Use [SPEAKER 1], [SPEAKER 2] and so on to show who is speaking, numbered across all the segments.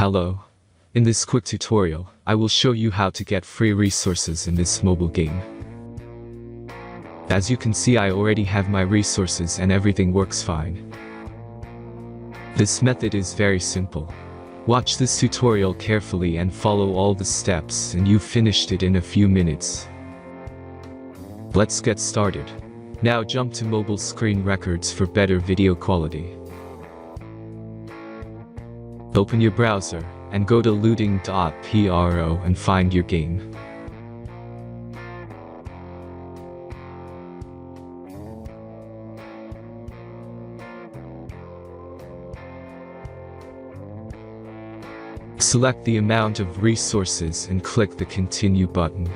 [SPEAKER 1] Hello. In this quick tutorial, I will show you how to get free resources in this mobile game. As you can see, I already have my resources and everything works fine. This method is very simple. Watch this tutorial carefully and follow all the steps and you've finished it in a few minutes. Let's get started. Now jump to mobile screen records for better video quality. Open your browser and go to looting.pro and find your game. Select the amount of resources and click the Continue button.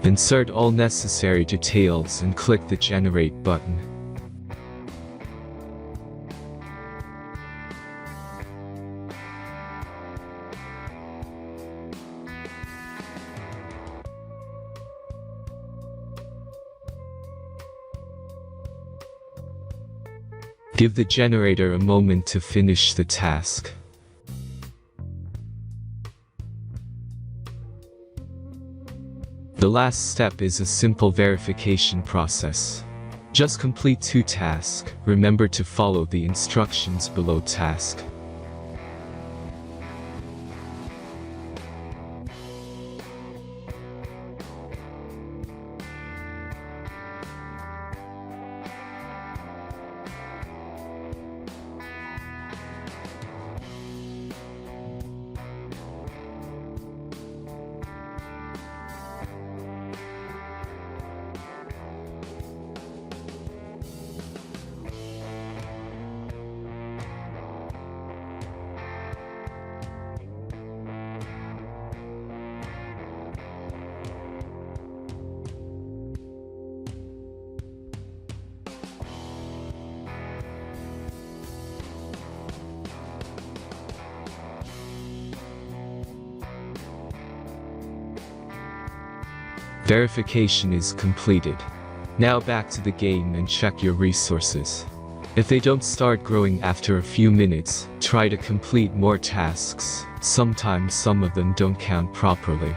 [SPEAKER 1] Insert all necessary details and click the Generate button. Give the generator a moment to finish the task. The last step is a simple verification process. Just complete 2 tasks. Remember to follow the instructions below task. Verification is completed. Now back to the game and check your resources. If they don't start growing after a few minutes, try to complete more tasks. Sometimes some of them don't count properly.